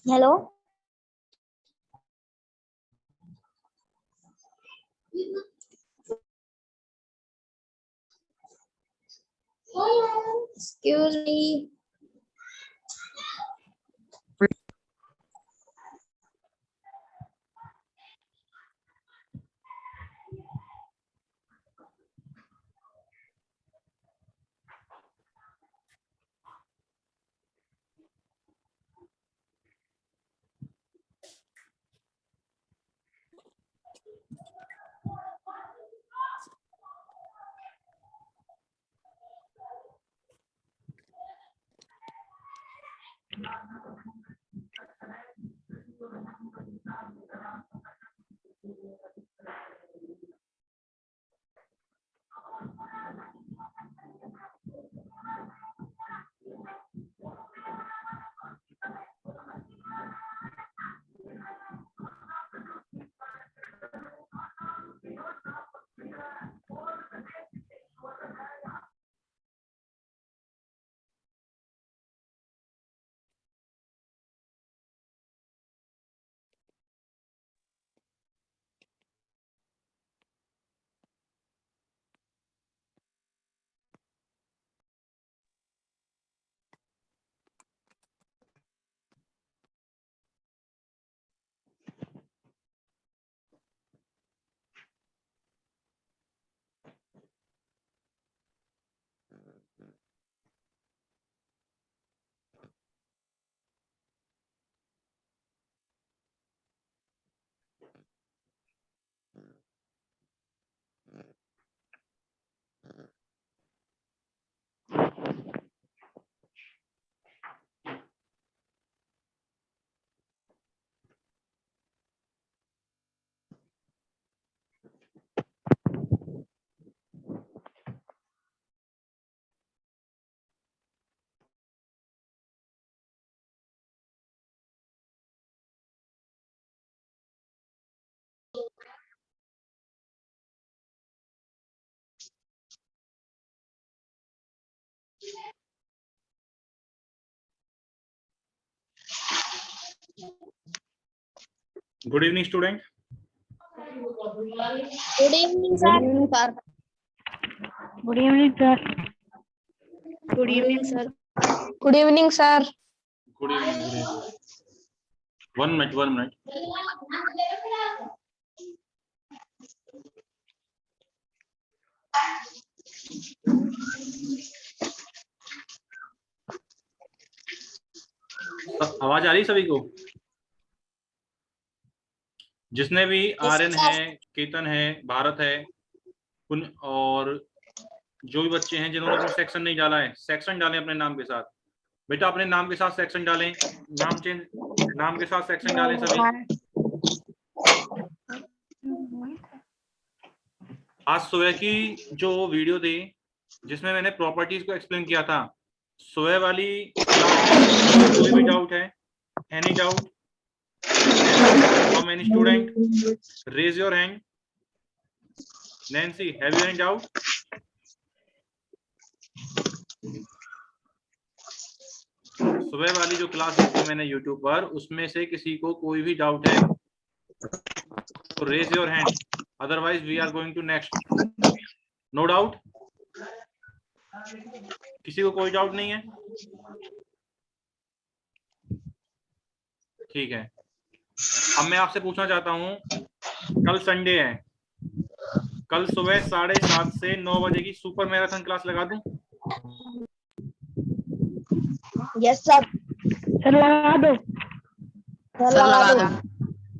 Hello. Excuse me. Good evening student. Good evening sir. Good evening sir. Good evening sir. Good evening sir. Good evening. 1 minute. आवाज आ रही सभी को? जिसने भी आर्यन है, केतन है, भारत है, और जो भी बच्चे हैं जिन्होंने अपना सेक्शन नहीं डाला है, सेक्शन डालें अपने नाम के साथ। बेटा अपने नाम के साथ सेक्शन डालें, नाम के साथ सेक्शन डालें सभी। आज सुबह की जो वीडियो थी जिसमें मैंने प्रॉपर्टीज को एक्सप्लेन किया था, सुबह वाली कोई भी डाउट है? Any doubt? How many student? Raise your hand. Nancy, have you any doubt? सुबह वाली जो क्लास दी थी मैंने YouTube पर, उसमें से किसी को कोई भी डाउट है तो raise your hand. Otherwise we are going to next. No doubt? किसी को कोई डाउट नहीं है? ठीक है। अब मैं आपसे पूछना चाहता हूँ, कल संडे है, कल सुबह 7:30 से 9 बजे की सुपर मैराथन क्लास लगा दूं? Yes sir. सर लगा दो। सर लगा दो।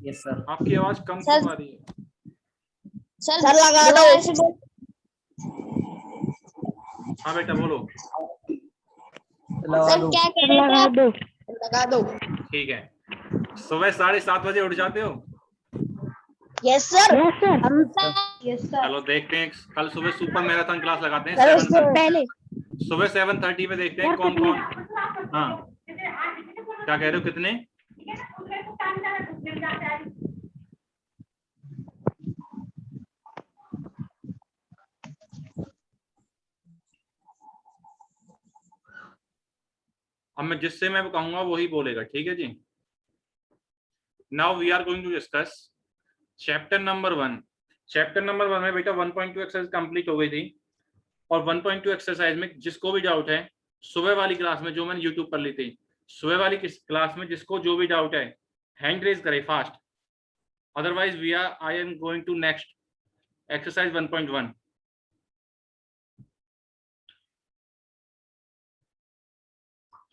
Yes sir. आपकी आवाज कम क्यों आ रही है? सर लगा दो। हाँ बेटा बोलो। सर क्या कह रहे थे आप? लगा दो। ठीक है। सुबह 7:30 बजे उठ जाते हो? Yes sir. हम यस सर। चलो देखते हैं, कल सुबह सुपर मैराथन क्लास लगाते हैं। सर उससे पहले सुबह 7:30 पे देखते हैं कौन कौन। हाँ क्या कह रहे हो, कितने? अब मैं जिससे मैं कहूंगा वही बोलेगा, ठीक है जी? Now we are going to discuss chapter number 1। Chapter number 1 में बेटा 1.2 एक्सरसाइज कंप्लीट हो गई थी, और 1.2 एक्सरसाइज में जिसको भी डाउट है, सुबह वाली क्लास में जो मैंने यूट्यूब पर ली थी, सुबह वाली क्लास में जिसको जो भी डाउट है हैंड रेज करे fast, otherwise I am going to next exercise 1.1।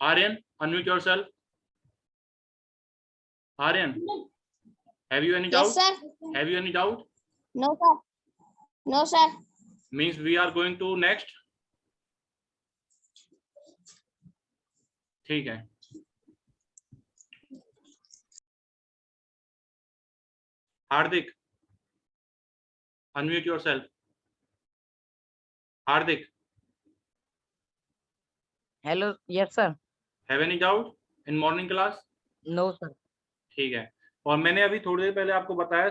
Aryan, unmute yourself. Aryan, have you any doubt? Yes, sir. Have you any doubt? No, sir. No, sir. Means we are going to next. ठीक है। हार्दिक, unmute yourself. Hardik. Hello, yes sir. Have any doubt in morning class? No sir. ठीक है। और मैंने अभी थोड़ी देर पहले आपको बताया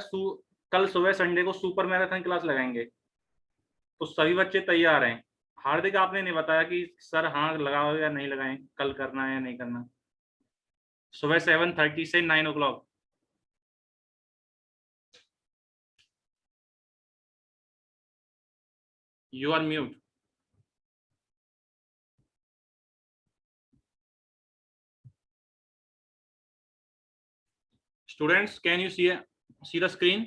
कल सुबह संडे को सुपर मैराथन क्लास लगाएंगे, तो सभी बच्चे तैयार हैं। हार्दिक, आपने नहीं बताया कि सर हाँ लगाओ या नहीं लगाएं, कल करना है या नहीं करना। सुबह 7:30 से 9 o'clock। You are mute. Students, can you see the screen?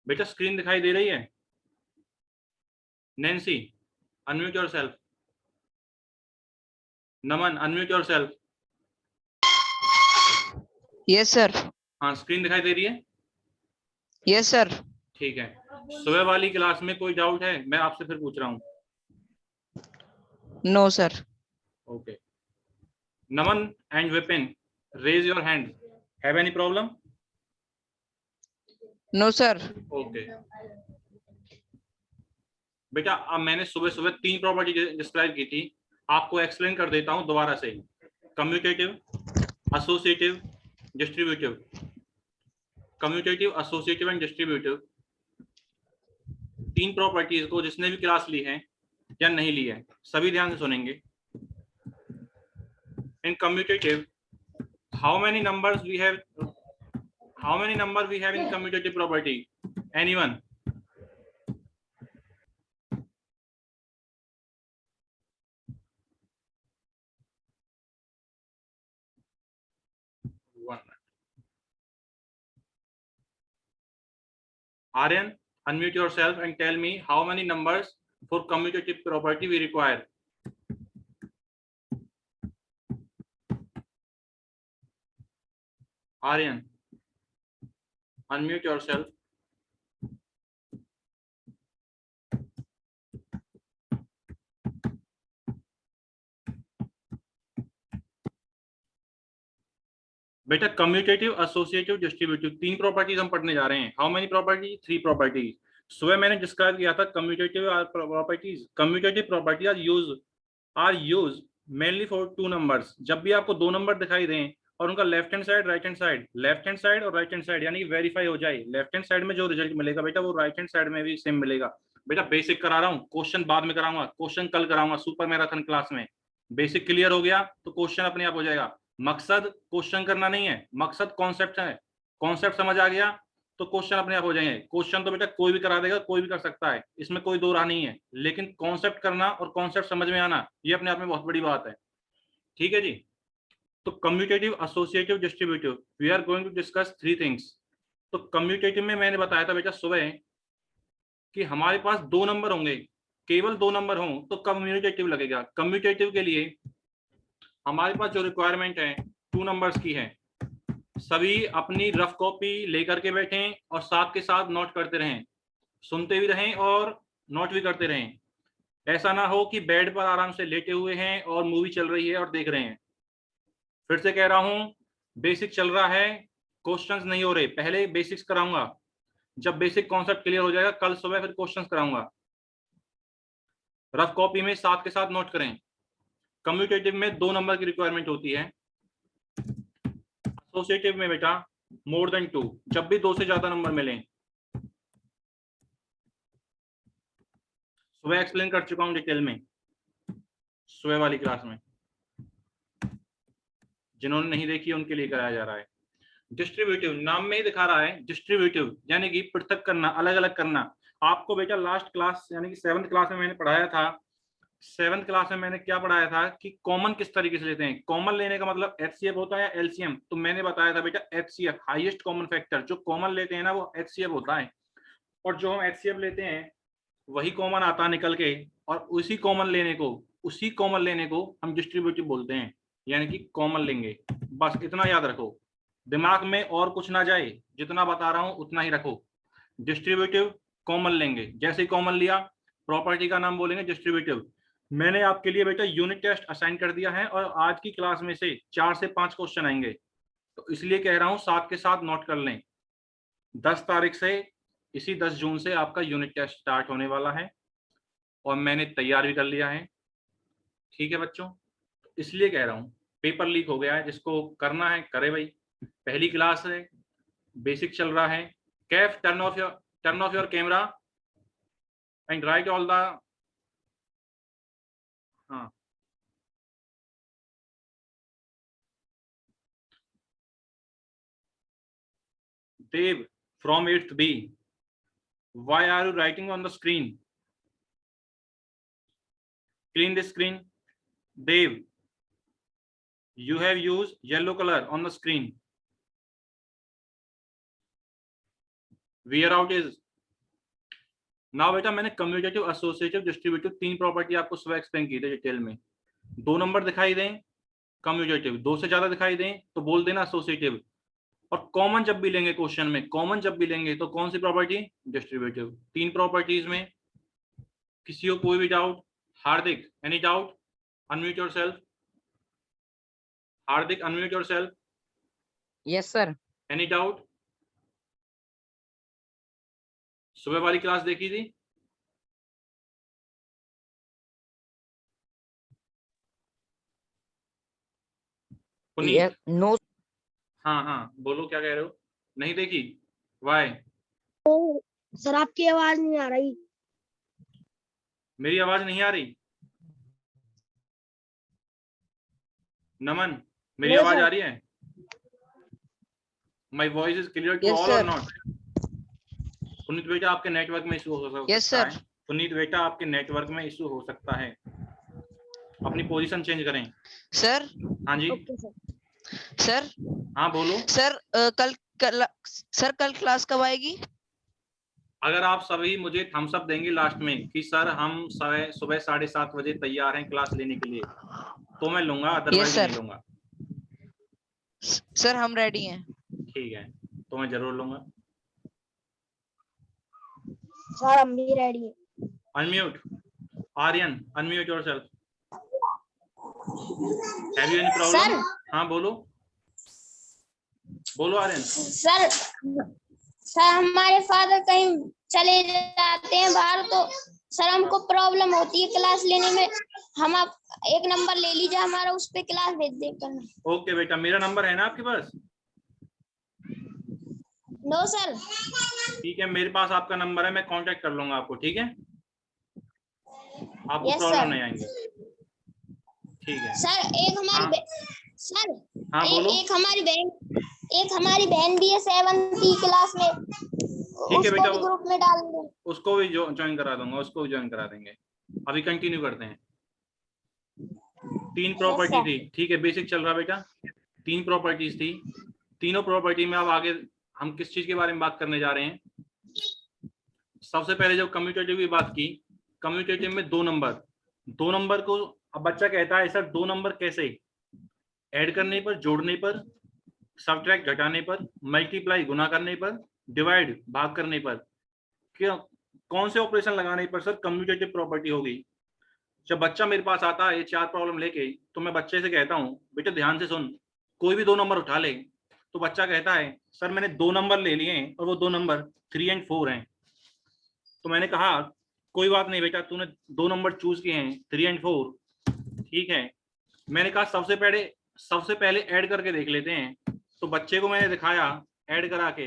बेटा स्क्रीन दिखाई दे रही है? Nancy, unmute yourself. नमन, unmute yourself. Yes sir. हाँ, स्क्रीन दिखाई दे रही है? Yes sir. ठीक है। सुबह वाली क्लास में कोई डाउट है? मैं आपसे फिर पूछ रहा हूँ। No sir. Okay. Naman and Vipin, raise your hand. Have any problem? No sir. Okay बेटा, अब मैंने सुबह सुबह 3 प्रॉपर्टी डिस्क्राइब की थी, आपको एक्सप्लेन कर देता हूं दोबारा से। Commutative, associative, distributive. Commutative, associative and distributive, 3 properties को जिसने भी क्लास ली है या नहीं ली है सभी ध्यान से सुनेंगे। इन commutative, how many numbers we have in commutative property? Anyone? One. Aryan, unmute yourself and tell me how many numbers for commutative property we require. Aryan, unmute yourself. बेटा कम्यूटेटिव, एसोसिएटिव, डिस्ट्रीब्यूटिव 3 प्रॉपर्टीज हम पढ़ने जा रहे हैं। How many property? 3 properties. सुबह मैंने describe किया था commutative properties. Commutative property are use mainly for 2 numbers. जब भी आपको 2 नंबर दिखाई दें और उनका left hand side, right hand side, left hand side और राइट हैंड साइड यानी वेरीफाई हो जाए, लेफ्ट हैंड साइड में जो रिजल्ट मिलेगा बेटा वो राइट हैंड साइड में भी सेम मिलेगा। बेटा बेसिक करा रहा हूँ, क्वेश्चन बाद में कराऊंगा, क्वेश्चन कल कराऊंगा सुपर मैराथन क्लास में। बेसिक क्लियर हो गया तो क्वेश्चन अपने आप हो जाएगा। मकसद क्वेश्चन करना नहीं है, मकसद कॉन्सेप्ट है। कॉन्सेप्ट समझ आ गया तो क्वेश्चन अपने आप हो जाएंगे। क्वेश्चन तो बेटा कोई भी करा देगा, कोई भी कर सकता है, इसमें कोई दो राह नहीं है, लेकिन कॉन्सेप्ट करना और कॉन्सेप्ट समझ में आना ये अपने आप में बहुत बड़ी बात है। ठीक है जी। तो commutative, associative, distributive, we are going to discuss 3 things. तो कम्यूटेटिव में मैंने बताया था बेटा सुबह कि हमारे पास 2 नंबर होंगे, केवल 2 नंबर हों तो कम्यूटेटिव लगेगा। कम्यूटेटिव के लिए हमारे पास जो रिक्वायरमेंट है 2 नंबर्स की है। सभी अपनी रफ कॉपी लेकर के बैठें और साथ के साथ नोट करते रहें, सुनते भी रहें और नोट भी करते रहें। ऐसा ना हो कि बेड पर आराम से लेटे हुए हैं और मूवी चल रही है और देख रहे हैं। फिर से कह रहा हूं, बेसिक चल रहा है, क्वेश्चंस नहीं हो रहे। पहले बेसिक्स कराऊंगा, जब बेसिक कॉन्सेप्ट क्लियर हो जाएगा कल सुबह फिर क्वेश्चंस कराऊंगा। रफ कॉपी में साथ के साथ नोट करें। कम्यूटेटिव में 2 नंबर की रिक्वायरमेंट होती है, एसोसिएटिव में बेटा मोर देन 2, जब भी 2 से ज्यादा नंबर मिलें। सुबह एक्सप्लेन कर चुका हूं डिटेल में। सुबह वाली क्लास में, जिन्होंने नहीं देखी उनके लिए कराया जा रहा है। डिस्ट्रीब्यूटिव नाम में ही दिखा रहा है, डिस्ट्रीब्यूटिव यानी कि पृथक करना, अलग अलग करना। आपको बेटा लास्ट क्लास यानी कि 7th क्लास में मैंने पढ़ाया था। 7th क्लास में मैंने क्या पढ़ाया था कि कॉमन किस तरीके से लेते हैं। कॉमन लेने का मतलब HCF होता है या LCM। तो मैंने बताया था बेटा HCF, हाईएस्ट कॉमन फैक्टर। जो कॉमन लेते हैं ना वो HCF होता है, और जो हम HCF लेते हैं वही कॉमन आता है निकल के, और उसी कॉमन लेने को हम डिस्ट्रीब्यूटिव बोलते हैं, यानी कि कॉमन लेंगे। बस इतना याद रखो, दिमाग में और कुछ ना जाए, जितना बता रहा हूं उतना ही रखो। डिस्ट्रीब्यूटिव कॉमन लेंगे, जैसे ही कॉमन लिया प्रॉपर्टी का नाम बोलेंगे डिस्ट्रीब्यूटिव। मैंने आपके लिए बेटा यूनिट टेस्ट असाइन कर दिया है, और आज की क्लास में से 4 से 5 क्वेश्चन आएंगे, तो इसलिए कह रहा हूं साथ के साथ नोट कर लें। 10 तारीख से, इसी 10 जून से आपका यूनिट टेस्ट स्टार्ट होने वाला है, और मैंने तैयार भी कर लिया है। ठीक है बच्चों, इसलिए कह रहा हूं पेपर लीक हो गया है, जिसको करना है करे भाई। पहली क्लास है, बेसिक चल रहा है। Kaif turn off your camera and right all the हाँ Dev from 8th B, why are you writing on the screen? Clean the screen. Dev, you have used yellow color on the screen. Wear out is now बेटा मैंने commutative, associative, distributive 3 property आपको सुबह explain की थी detail में। 2 number दिखाई दें commutative, 2 से ज्यादा दिखाई दें तो बोल देना एसोसिएटिव। और कॉमन जब भी लेंगे क्वेश्चन में, कॉमन जब भी लेंगे तो कौन सी प्रॉपर्टी? डिस्ट्रीब्यूटिव। 3 प्रॉपर्टीज में किसी को कोई भी doubt? Hardik, any doubt? Unmute yourself. Hardik, unmute yourself. Yes, sir. Any doubt? सुबह वाली क्लास देखी थी? पुनीत? Yes. No. हाँ हाँ बोलो, क्या कह रहे हो? नहीं देखी? वाई? सर आपकी आवाज नहीं आ रही। मेरी आवाज नहीं आ रही? नमन, मेरी नहीं, आवाज सर। आ रही है? My voice is clear to Yes, all or sir. Not? Punit बेटा आपके नेटवर्क में इशू हो सकता Yes, है। sir. पुनीत बेटा आपके नेटवर्क में इशू हो सकता है, अपनी पोजीशन चेंज करें। Sir, हाँ जी, ओके सर। sir, हाँ बोलो। sir, सर कल क्लास कब आएगी? अगर आप सभी मुझे थम्स अप देंगे लास्ट में कि सर हम सुबह 7:30 बजे तैयार हैं क्लास लेने के लिए, तो मैं लूंगा, अदरवाइज sir. नहीं लूंगा। सर हम रेडी हैं। ठीक है, तो मैं जरूर लूंगा। सर हम भी रेडी हैं। Unmute Aryan, unmute yourself. Have you any problem? हाँ बोलो, बोलो आर्यन। सर हमारे फादर कहीं चले जाते हैं बाहर, तो सर हमको प्रॉब्लम होती है क्लास लेने में। हम आप एक नंबर ले लीजिए हमारा, उस पे क्लास भेज दे करना। ओके बेटा, मेरा नंबर है ना आपके पास? No sir. ठीक है, मेरे पास आपका नंबर है, मैं कांटेक्ट कर लूंगा आपको। ठीक है, आपको Yes, प्रॉब्लम sir. नहीं आएंगे। ठीक है सर एक हमारी हाँ। सर हाँ बोलो। एक हमारी बहन भी है 7th क्लास में, ठीक है उसको बेटा, भी ग्रुप में डाल देंगे। उसको भी ज्वाइन करा दूंगा, उसको भी ज्वाइन करा देंगे। अभी कंटिन्यू करते हैं। 3 प्रॉपर्टी थी, ठीक है, बेसिक चल रहा बेटा। 3 प्रॉपर्टीज थी, तीनों प्रॉपर्टी में अब आगे हम किस चीज के बारे में बात करने जा रहे हैं? सबसे पहले जब कम्यूटेटिव की बात की, कम्यूटेटिव में 2 नंबर को अब बच्चा कहता है सर 2 नंबर कैसे? ऐड करने पर, जोड़ने पर, सबट्रैक्ट घटाने पर, मल्टीप्लाई गुना करने पर, डिवाइड भाग करने पर, क्यों कौन से ऑपरेशन लगाने पर सर कम्यूटेटिव प्रॉपर्टी होगी? जब बच्चा मेरे पास आता है 4 प्रॉब्लम लेके, तो मैं बच्चे से कहता हूँ बेटा ध्यान से सुन, कोई भी 2 नंबर उठा ले। तो बच्चा कहता है सर मैंने 2 नंबर ले लिए हैं और वो 2 नंबर 3 और 4 हैं। तो मैंने कहा कोई बात नहीं बेटा, तूने 2 नंबर चूज किए हैं 3 और 4, ठीक है। मैंने कहा सबसे पहले ऐड करके देख लेते हैं। तो बच्चे को मैंने दिखाया ऐड करा के,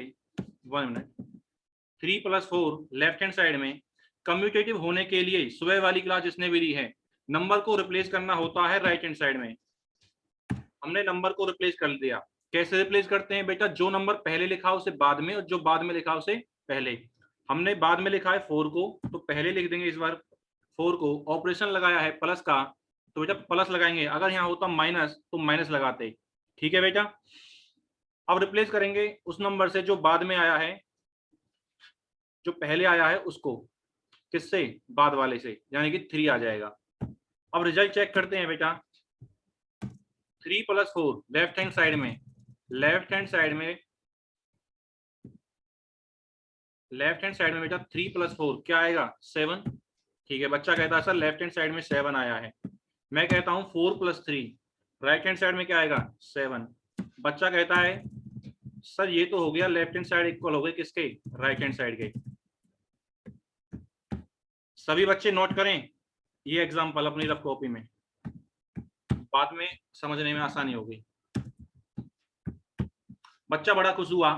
1 मिनट, 3 + 4 लेफ्ट हैंड साइड में। कम्यूटेटिव होने के लिए सुबह वाली क्लास जिसने भी ली है, नंबर को रिप्लेस करना होता है राइट हैंड साइड में। हमने नंबर को रिप्लेस कर दिया। कैसे रिप्लेस करते हैं बेटा? जो नंबर पहले लिखा उसे बाद में, और जो बाद में लिखा उसे पहले। हमने बाद में लिखा है 4 को, तो पहले लिख देंगे इस बार 4 को। ऑपरेशन लगाया है प्लस का, तो बेटा प्लस लगाएंगे। अगर यहाँ होता माइनस तो माइनस लगाते। ठीक है बेटा। अब रिप्लेस करेंगे उस नंबर से जो बाद में आया है, जो पहले आया है उसको। किससे? बाद वाले से, यानी कि 3 आ जाएगा। अब रिजल्ट चेक करते हैं बेटा। 3 + 4 लेफ्ट हैंड साइड में, लेफ्ट हैंड साइड में बेटा 3 + 4 क्या आएगा? 7। ठीक है, बच्चा कहता है सर लेफ्ट हैंड साइड में 7 आया है। मैं कहता हूं 4 + 3 राइट हैंड साइड में क्या आएगा? 7। बच्चा कहता है सर ये तो हो गया लेफ्ट हैंड साइड इक्वल हो गई किसके? राइट हैंड साइड के। सभी बच्चे नोट करें ये एग्जांपल अपनी रफ कॉपी में, बाद में समझने में आसानी होगी। बच्चा बड़ा खुश हुआ।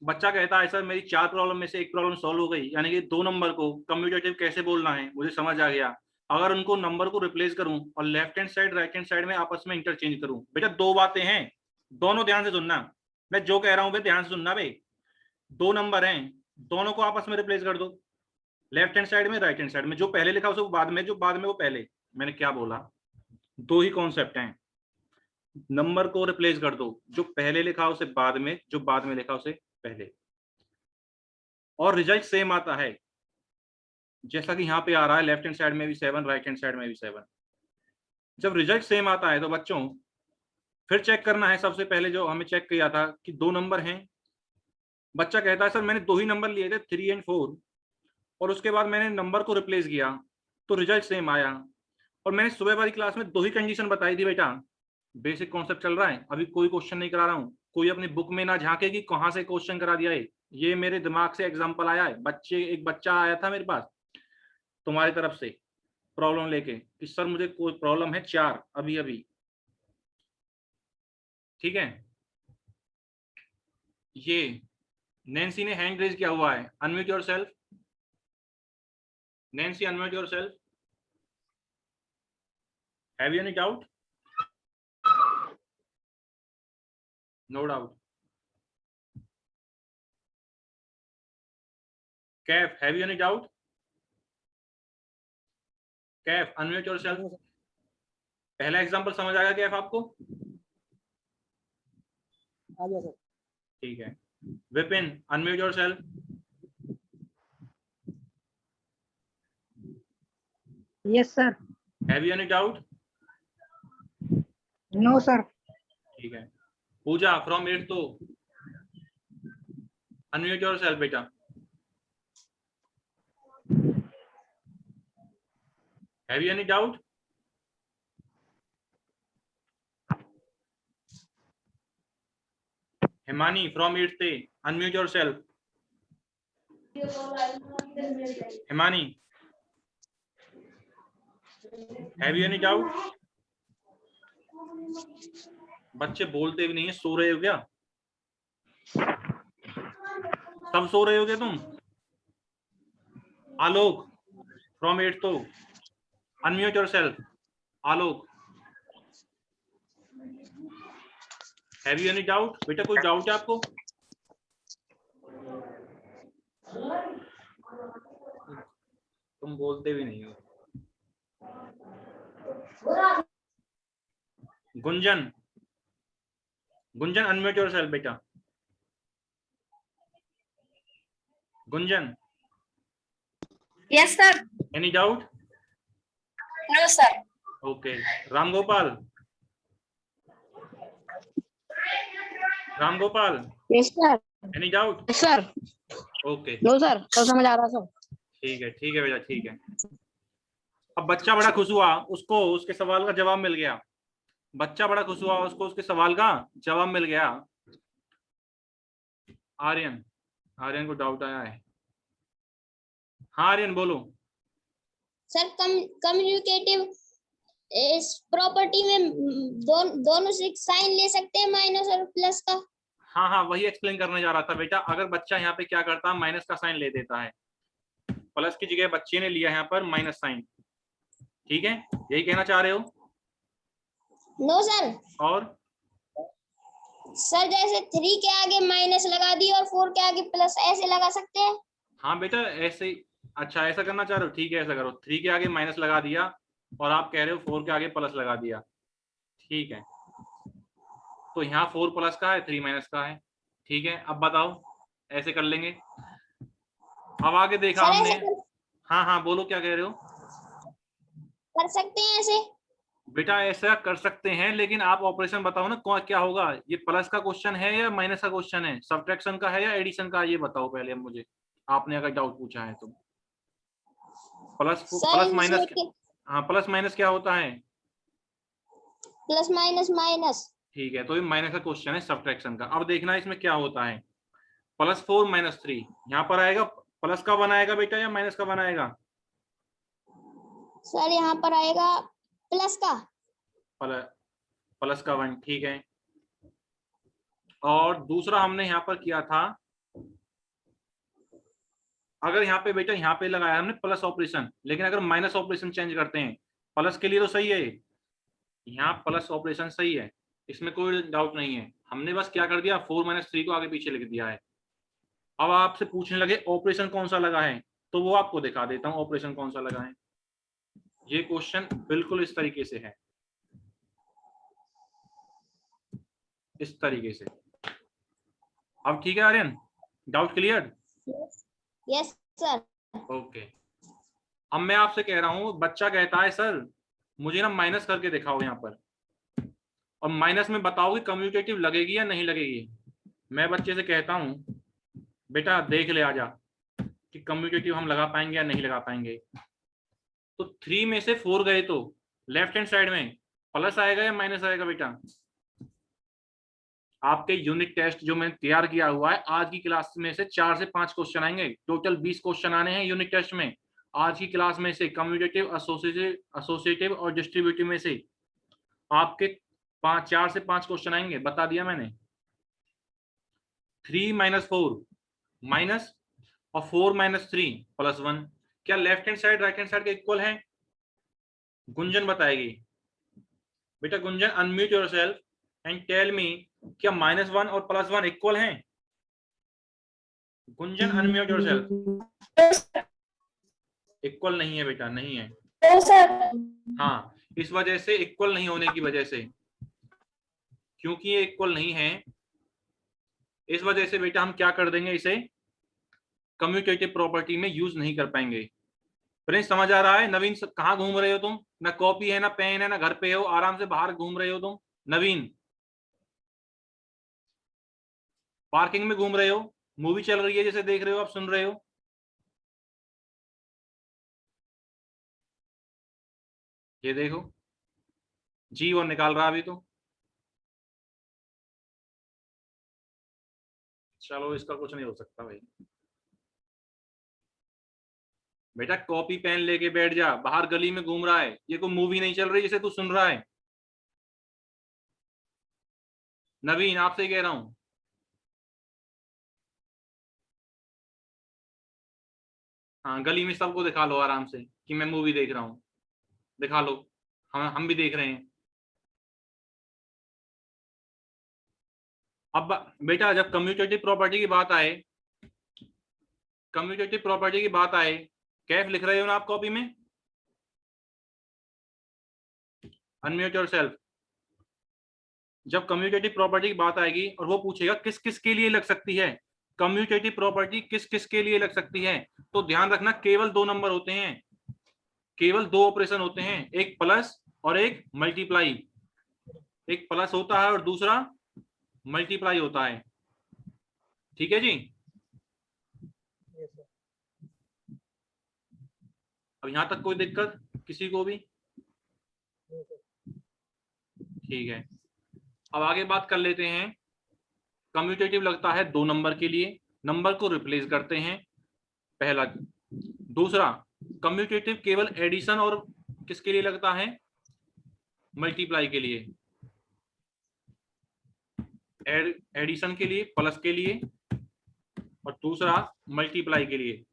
बच्चा कहता है सर मेरी 4 प्रॉब्लम में से एक प्रॉब्लम सॉल्व हो गई, यानी कि 2 नंबर को कम्यूटेटिव कैसे बोलना है मुझे समझ आ गया। अगर उनको नंबर को रिप्लेस करूं और left hand side right hand side में आपस में इंटरचेंज करूं। बेटा 2 बातें हैं, दोनों ध्यान से सुनना। मैं जो कह रहा हूं ध्यान से सुनना भाई। 2 नंबर हैं, दोनों को आपस में रिप्लेस कर दो, लेफ्ट हैंड साइड में राइट हैंड साइड में। जो पहले लिखा उसे बाद में, जो बाद में वो पहले। मैंने क्या बोला? 2 ही कॉन्सेप्ट हैं। नंबर को रिप्लेस कर दो, जो पहले लिखा उसे बाद में, जो बाद में लिखा उसे पहले, और रिजल्ट सेम आता है। जैसा कि यहाँ पे आ रहा है लेफ्ट हैंड साइड में भी 7, राइट हैंड साइड में भी 7। जब रिजल्ट सेम आता है तो बच्चों फिर चेक करना है। सबसे पहले जो हमें चेक किया था कि 2 नंबर हैं। बच्चा कहता है सर मैंने 2 ही नंबर लिए थे 3 और 4, और उसके बाद मैंने नंबर को रिप्लेस किया तो रिजल्ट सेम आया। और मैंने सुबह वाली क्लास में 2 ही कंडीशन बताई थी बेटा। बेसिक कॉन्सेप्ट चल रहा है, अभी कोई क्वेश्चन नहीं करा रहा हूँ। कोई अपनी बुक में ना झांके कि कहाँ से क्वेश्चन करा दिया है, ये मेरे दिमाग से एग्जांपल आया है। एक बच्चा आया था मेरे पास तुम्हारी तरफ से प्रॉब्लम लेके कि सर मुझे कोई प्रॉब्लम है 4 अभी अभी। ठीक है, ये नैन्सी ने हैंड रेज किया हुआ है। Unmute yourself. Nancy unmute yourself. Have you any doubt? No doubt. Kaif, have you any doubt? Kaif unmute yourself. पहला एग्जांपल समझ आया कैफ आपको? आ गया सर। ठीक है। Vipin unmute yourself. Yes sir. Have you any doubt? No sir. ठीक है। पूजा फ्रॉम 8th तो अनम्यूट योरसेल्फ बेटा। Have you any doubt? Himani from 8th unmute yourself. Himani have you any doubt? बच्चे बोलते भी नहीं है, सो रहे हो क्या? सब सो रहे हो क्या तुम? आलोक फ्रॉम 8th तो unmute yourself. Alok have you any doubt? बेटा कोई डाउट है आपको? तुम बोलते भी नहीं हो। गुंजन, गुंजन अनम्यूट योरसेल्फ बेटा। Gunjan yes sir. Any doubt? No sir. Okay. Ramgopal, Ramgopal yes sir. Any doubt? Yes sir. Okay no sir, सब समझ आ रहा सर। ठीक है बेटा, ठीक है। अब बच्चा बड़ा खुश हुआ, उसको उसके सवाल का जवाब मिल गया। बच्चा बड़ा खुश हुआ, उसको उसके सवाल का जवाब मिल गया। आर्यन, आर्यन को डाउट आया है। हाँ आर्यन बोलो। सर कम्युनिकेटिव इस प्रॉपर्टी में दोनों से साइन ले सकते हैं, माइनस और प्लस का। हाँ वही एक्सप्लेन करने जा रहा था बेटा। अगर बच्चा यहाँ पे क्या करता है, माइनस का साइन ले देता है, प्लस की जगह बच्चे ने लिया यहाँ पर माइनस साइन। ठीक है, यही कहना चाह रहे हो? No sir. और सर जैसे 3 के आगे माइनस लगा दी और 4 के आगे प्लस, ऐसे लगा सकते हैं? हाँ बेटा ऐसे ही। अच्छा ऐसा करना चाह रहे हो, ठीक है ऐसा करो, 3 के आगे माइनस लगा दिया और आप कह रहे हो 4 के आगे प्लस लगा दिया, ठीक है। तो यहाँ 4 प्लस का है, 3 माइनस का है, ठीक है। अब बताओ, ऐसे कर लेंगे। अब आगे देखा सर हमने। ऐसे हाँ हाँ बोलो, क्या कह रहे हो? कर सकते हैं ऐसे? बेटा ऐसा कर सकते हैं, लेकिन आप ऑपरेशन बताओ ना, कौन क्या होगा। ये प्लस का क्वेश्चन है या माइनस का क्वेश्चन है, सब्ट्रैक्शन का है या एडिशन का, ये बताओ पहले मुझे, आपने अगर डाउट पूछा है तो। प्लस माइनस, हाँ प्लस माइनस क्या होता है? Plus minus minus. ठीक है, तो ये माइनस का क्वेश्चन है सब्ट्रैक्शन का। अब देखना इसमें क्या होता है। +4 - 3 यहाँ पर आएगा, प्लस का बनाएगा बेटा या माइनस का बनाएगा? सर यहाँ पर आएगा प्लस का। प्लस का 1, ठीक है। और दूसरा हमने यहाँ पर किया था, अगर यहाँ पे बेटा यहाँ पे लगाया हमने प्लस ऑपरेशन, लेकिन अगर माइनस ऑपरेशन चेंज करते हैं, प्लस के लिए तो सही है, यहाँ प्लस ऑपरेशन सही है, इसमें कोई डाउट नहीं है। हमने बस क्या कर दिया, 4 - 3 को आगे पीछे लिख दिया है। अब आपसे पूछने लगे ऑपरेशन कौन सा लगा है, तो वो आपको दिखा देता हूँ ऑपरेशन कौन सा लगा है। ये क्वेश्चन बिल्कुल इस तरीके से है, इस तरीके से। अब ठीक है Aryan, doubt clear? Yes sir. Okay. अब मैं आपसे कह रहा हूँ, बच्चा कहता है सर मुझे ना माइनस करके दिखाओ यहाँ पर, और माइनस में बताओ कि कम्यूटेटिव लगेगी या नहीं लगेगी। मैं बच्चे से कहता हूँ बेटा देख ले आजा कि कम्यूटेटिव हम लगा पाएंगे या नहीं लगा पाएंगे। तो 3 में से 4 गए तो लेफ्ट हैंड साइड में प्लस आएगा या माइनस आएगा बेटा? आपके यूनिट टेस्ट जो मैंने तैयार किया हुआ है, आज की क्लास में से 4 से 5 क्वेश्चन आएंगे, टोटल 20 क्वेश्चन आने हैं यूनिट टेस्ट में। आज की क्लास में से कम्यूटेटिव, एसोसिएटिव और डिस्ट्रीब्यूटिव में से आपके 4 से 5 क्वेश्चन आएंगे, बता दिया मैंने। 3 - 4 माइनस और 4 - 3 +1, क्या left hand side right hand side के इक्वल है? गुंजन बताएगी। बेटा Gunjan unmute yourself and tell me, क्या -1 और +1 इक्वल हैं? Gunjan unmute yourself. इक्वल नहीं है बेटा, नहीं है। हाँ, इस वजह से इक्वल नहीं होने की वजह से, क्योंकि ये इक्वल नहीं है, इस वजह से बेटा हम क्या कर देंगे, इसे कम्यूटेटिव प्रॉपर्टी में यूज नहीं कर पाएंगे। प्रिंस समझ आ रहा है? नवीन कहाँ घूम रहे हो तुम? ना कॉपी है ना पेन है ना घर पे हो, आराम से बाहर घूम रहे हो तुम। नवीन पार्किंग में घूम रहे हो, मूवी चल रही है जैसे देख रहे हो, आप सुन रहे हो। ये देखो जी वो निकाल रहा अभी तो। चलो इसका कुछ नहीं हो सकता भाई। बेटा कॉपी पेन लेके बैठ जा, बाहर गली में घूम रहा है, ये कोई मूवी नहीं चल रही जिसे तू सुन रहा है। नवीन आपसे कह रहा हूं, हाँ गली में सबको दिखा लो आराम से कि मैं मूवी देख रहा हूं, दिखा लो, हम भी देख रहे हैं। अब बेटा जब कम्यूटेटिव प्रॉपर्टी की बात आए, कम्यूटेटिव प्रॉपर्टी की बात आए, कैफ लिख रहे हो ना आप कॉपी में? Unmute yourself. जब कम्यूटेटिव प्रॉपर्टी की बात आएगी और वो पूछेगा किस किस के लिए लग सकती है, कम्यूटेटिव प्रॉपर्टी किस किस के लिए लग सकती है, तो ध्यान रखना केवल 2 नंबर होते हैं, केवल 2 ऑपरेशन होते हैं, एक प्लस और एक मल्टीप्लाई। एक प्लस होता है और दूसरा मल्टीप्लाई होता है, ठीक है जी। अब यहां तक कोई दिक्कत किसी को भी? ठीक है, अब आगे बात कर लेते हैं। कम्यूटेटिव लगता है 2 नंबर के लिए, नंबर को रिप्लेस करते हैं, पहला। दूसरा कम्यूटेटिव केवल एडिशन और किसके लिए लगता है? मल्टीप्लाई के लिए, एडिशन के लिए, प्लस के लिए, और दूसरा मल्टीप्लाई के लिए।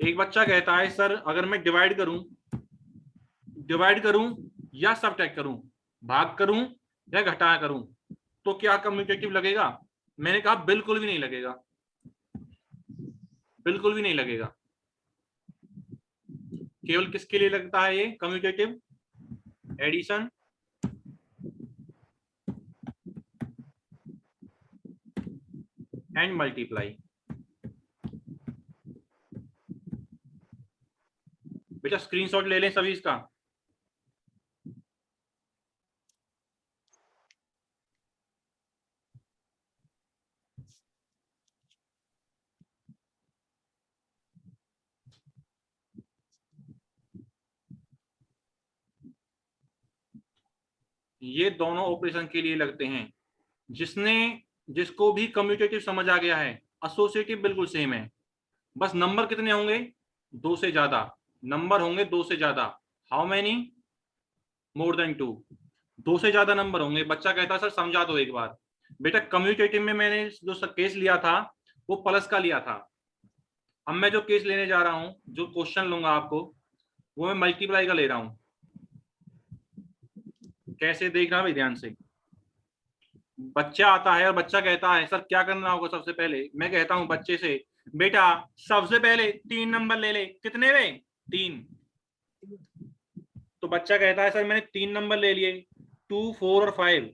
एक बच्चा कहता है सर अगर मैं डिवाइड करूं, डिवाइड करूं या सबट्रैक्ट करूं, भाग करूं या घटाया करूं, तो क्या कम्यूटेटिव लगेगा? मैंने कहा बिल्कुल भी नहीं लगेगा, बिल्कुल भी नहीं लगेगा। केवल किसके लिए लगता है ये कम्यूटेटिव? Addition and multiply. बेटा स्क्रीनशॉट ले लें सभी इसका। ये दोनों ऑपरेशन के लिए लगते हैं। जिसको भी कम्यूटेटिव समझ आ गया है, एसोसिएटिव बिल्कुल सेम है, बस नंबर कितने होंगे? 2 से ज्यादा नंबर होंगे, 2 से ज्यादा। How many? More than 2। 2 से ज्यादा नंबर होंगे। बच्चा कहता सर समझा दो एक बार। बेटा कम्यूटेटिव में मैंने जो केस लिया था वो प्लस का लिया था। अब मैं जो केस लेने जा रहा हूं, जो क्वेश्चन लूंगा आपको, वो मैं मल्टीप्लाई का ले रहा हूं। कैसे देखना भाई ध्यान से। बच्चा आता है और बच्चा कहता है सर क्या करना होगा? सबसे पहले मैं कहता हूं बच्चे से, बेटा सबसे पहले 3 नंबर ले ले। कितने वे? 3। तो बच्चा कहता है सर मैंने 3 नंबर ले लिए, 2, 4 और 5।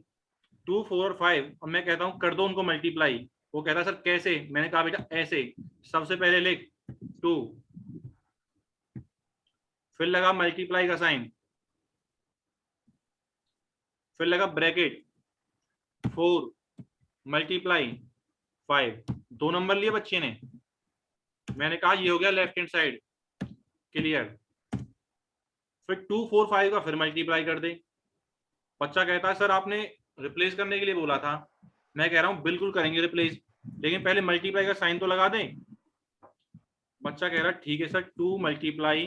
2, 4 और 5। और मैं कहता हूं कर दो उनको मल्टीप्लाई। वो कहता है सर कैसे? मैंने कहा बेटा ऐसे, सबसे पहले लिख 2, फिर लगा मल्टीप्लाई का साइन, फिर लगा ब्रैकेट, 4 मल्टीप्लाई 5। 2 नंबर लिए बच्चे ने। मैंने कहा ये हो गया लेफ्ट हैंड साइड क्लियर। फिर 2, 4, 5 का फिर मल्टीप्लाई कर दे। बच्चा कहता है सर आपने रिप्लेस करने के लिए बोला था। मैं कह रहा हूं बिल्कुल करेंगे रिप्लेस, लेकिन पहले मल्टीप्लाई का साइन तो लगा दें। बच्चा कह रहा है ठीक है सर, 2 मल्टीप्लाई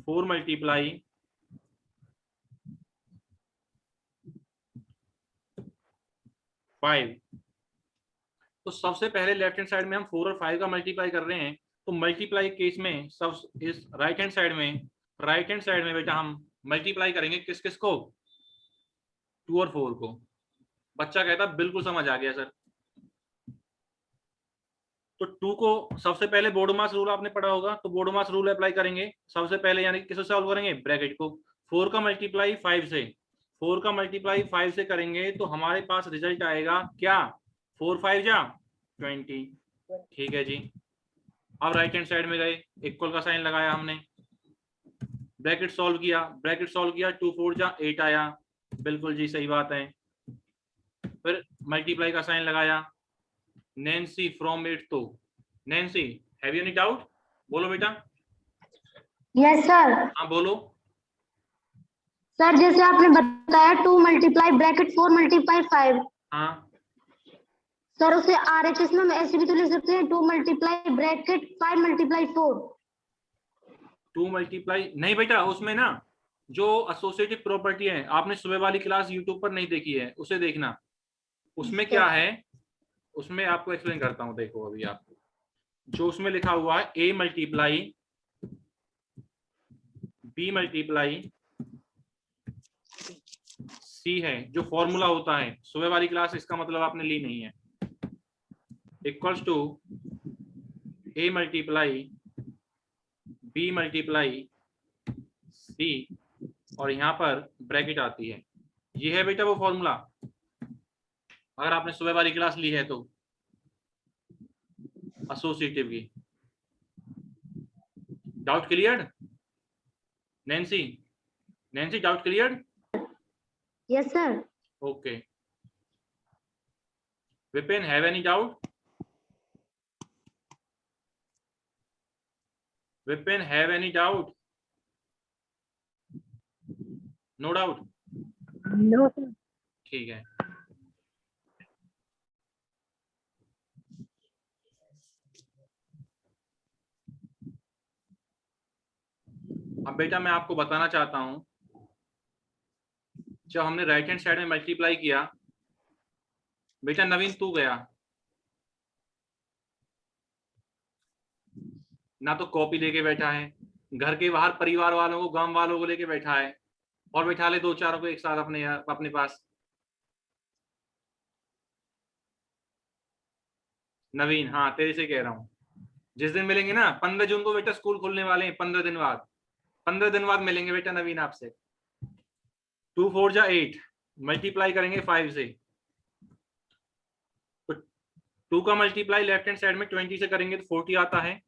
4 मल्टीप्लाई 5। तो सबसे पहले लेफ्ट हैंड साइड में हम 4 और 5 का मल्टीप्लाई कर रहे हैं। तो मल्टीप्लाई केस में सब इस राइट हैंड साइड में बेटा हम मल्टीप्लाई करेंगे किस किस को? 2 और 4 को। बच्चा कहता बिल्कुल समझ आ गया सर। तो 2 को सबसे पहले बोर्डमास रूल आपने पढ़ा होगा, तो बोर्डमास रूल अप्लाई करेंगे सबसे पहले, यानी किससे सॉल्व करेंगे? ब्रैकेट को। 4 का मल्टीप्लाई 5 से, 4 का मल्टीप्लाई 5 से करेंगे तो हमारे पास रिजल्ट आएगा क्या? 4 5 जा 20। ठीक है जी। अब राइट हैंड साइड में गए, इक्वल का साइन लगाया हमने, ब्रैकेट सॉल्व किया, 2 4 जा 8 आया। बिल्कुल जी सही बात है। फिर मल्टीप्लाई का साइन लगाया। नैन्सी फ्रॉम 8 तो Nancy have you any doubt? बोलो बेटा। Yes sir. हाँ बोलो। सर जैसे आपने बताया 2 मल्टीप्लाई ब्रैकेट 4 मल्टीप्लाई 5। हाँ सर उसे RHS में हम ऐसे भी तो लिख सकते हैं 2 मल्टीप्लाई ब्रैकेट 5 मल्टीप्लाई 4। 2 मल्टीप्लाई नहीं बेटा, उसमें ना जो एसोसिएटिव प्रॉपर्टी है, आपने सुबह वाली क्लास यूट्यूब पर नहीं देखी है, उसे देखना। उसमें क्या है, उसमें आपको एक्सप्लेन करता हूं। देखो अभी आपको जो उसमें लिखा हुआ है A multiply B multiply C है, जो फॉर्मूला होता है। सुबह वाली क्लास इसका मतलब आपने ली नहीं है। Equals to A multiply B multiply C, और यहाँ पर ब्रैकेट आती है। ये है बेटा वो फॉर्मूला, अगर आपने सुबह वाली क्लास ली है तो, एसोसिएटिव की। Doubt clear? Nancy doubt clear? Yes sir. Okay. Vipin have any doubt? Vipin have any doubt? No doubt? No sir. ठीक है। अब बेटा मैं आपको बताना चाहता हूं, जब हमने राइट हैंड साइड में मल्टीप्लाई किया, बेटा नवीन तू गया ना, तो कॉपी लेके बैठा है घर के बाहर परिवार वालों को, गांव वालों को लेके बैठा है, और बैठा ले 2-4 को एक साथ अपने पास। नवीन, हाँ तेरे से कह रहा हूँ, जिस दिन मिलेंगे ना 15 जून को बेटा, स्कूल खुलने वाले हैं 15 दिन बाद, 15 दिन बाद मिलेंगे बेटा नवीन आपसे। 2 4 जा 8, मल्टीप्लाई करेंगे 5 से, तो 2 का मल्टीप्लाई लेफ्ट हैंड साइड में 20 से करेंगे तो 40 आता है।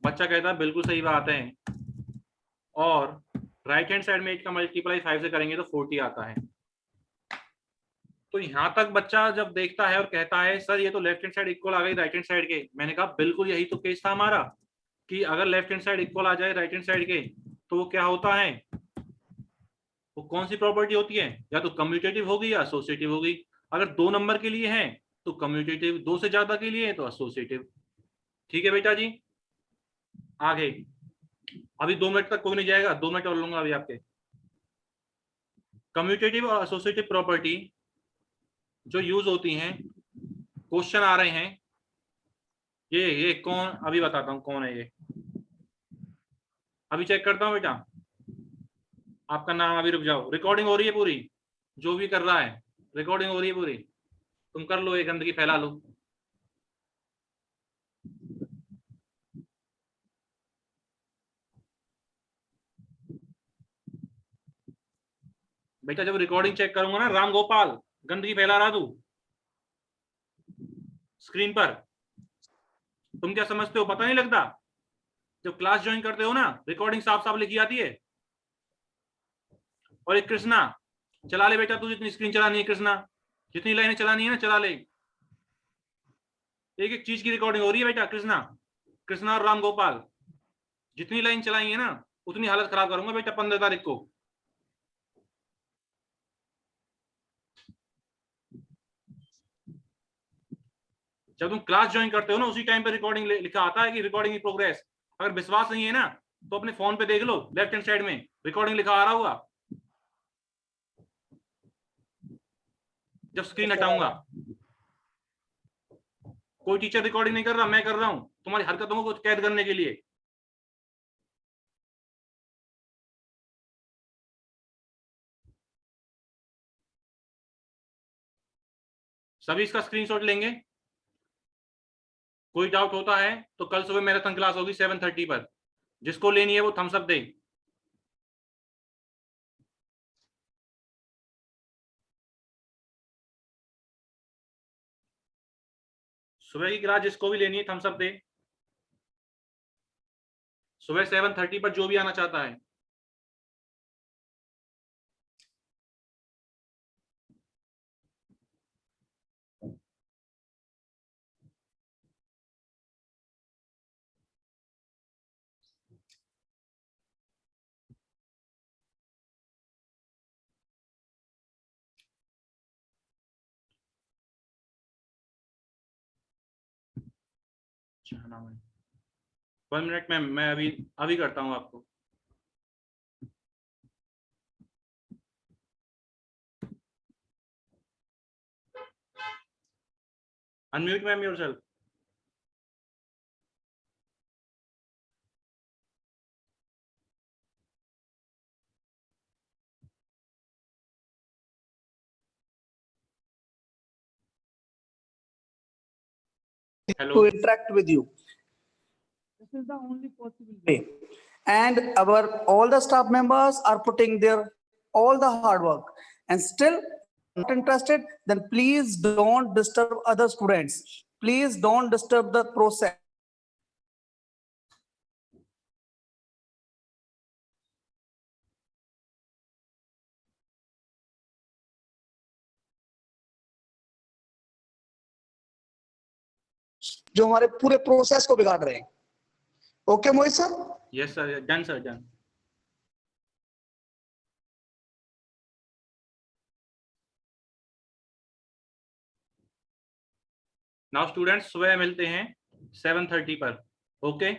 बच्चा कहता है बिल्कुल सही बात है। और राइट हैंड साइड में 8 का मल्टीप्लाई 5 से करेंगे तो 40 आता है। तो यहां तक बच्चा जब देखता है और कहता है सर ये तो लेफ्ट हैंड साइड इक्वल आ गई राइट हैंड साइड के, मैंने कहा बिल्कुल यही तो केस था हमारा, कि अगर लेफ्ट हैंड साइड इक्वल आ जाए राइट हैंड साइड के तो वो क्या होता है, वो कौन सी प्रॉपर्टी होती है, या तो कम्यूटेटिव होगी या एसोसिएटिव होगी। अगर 2 नंबर के लिए है तो कम्यूटेटिव, 2 से ज्यादा के लिए है तो एसोसिएटिव। ठीक है बेटा जी, आगे अभी 2 मिनट तक कोई नहीं जाएगा, 2 मिनट और लूंगा अभी आपके। कम्यूटेटिव और एसोसिएटिव प्रॉपर्टी जो यूज होती हैं, क्वेश्चन आ रहे हैं, ये कौन, अभी बताता हूं कौन है ये, अभी चेक करता हूं बेटा आपका नाम। अभी रुक जाओ, रिकॉर्डिंग हो रही है पूरी, जो भी कर रहा है रिकॉर्डिंग हो रही है पूरी, तुम कर लो, ये गंदगी फैला लो। बेटा जब रिकॉर्डिंग चेक करूंगा ना, राम गोपाल गंदगी फैला रहा तू स्क्रीन पर, तुम क्या समझते हो, पता नहीं लगता, जब क्लास ज्वाइन करते हो ना रिकॉर्डिंग साफ साफ लिखी आती है। और एक कृष्णा चला ले बेटा, तू जितनी स्क्रीन चलानी है कृष्णा, जितनी लाइनें चलानी है ना चला ले, एक एक चीज की रिकॉर्डिंग हो रही है बेटा। कृष्णा, कृष्णा और राम गोपाल जितनी लाइन चलाई है ना उतनी हालत खराब करूंगा बेटा 15 तारीख को। जब तुम क्लास ज्वाइन करते हो ना उसी टाइम पे रिकॉर्डिंग लिखा आता है कि रिकॉर्डिंग इन प्रोग्रेस। अगर विश्वास नहीं है ना तो अपने फोन पे देख लो, लेफ्ट हैंड साइड में रिकॉर्डिंग लिखा आ रहा होगा। जब स्क्रीन हटाऊंगा, कोई टीचर रिकॉर्डिंग नहीं कर रहा, मैं कर रहा हूं तुम्हारी हरकतों को कैद करने के लिए। सभी इसका स्क्रीनशॉट लेंगे। कोई डाउट होता है तो कल सुबह मैराथन क्लास होगी 7:30 पर, जिसको लेनी है वो थम्स अप दे। सुबह की क्लास जिसको भी लेनी है थम्स अप दे। सुबह 7:30 पर जो भी आना चाहता है। अच्छा नाम है 1 मिनट में, मैं अभी करता हूं आपको। Unmute ma'am yourself. Hello. To interact with you. This is the only possible way. And all the staff members are putting their all the hard work and still not interested, then please don't disturb other students. Please don't disturb the process. जो हमारे पूरे process को बिगाड़ रहे हैं। Okay Mohit sir? Yes sir, done sir, done. Now students सुबह मिलते हैं 7:30 पर। ओके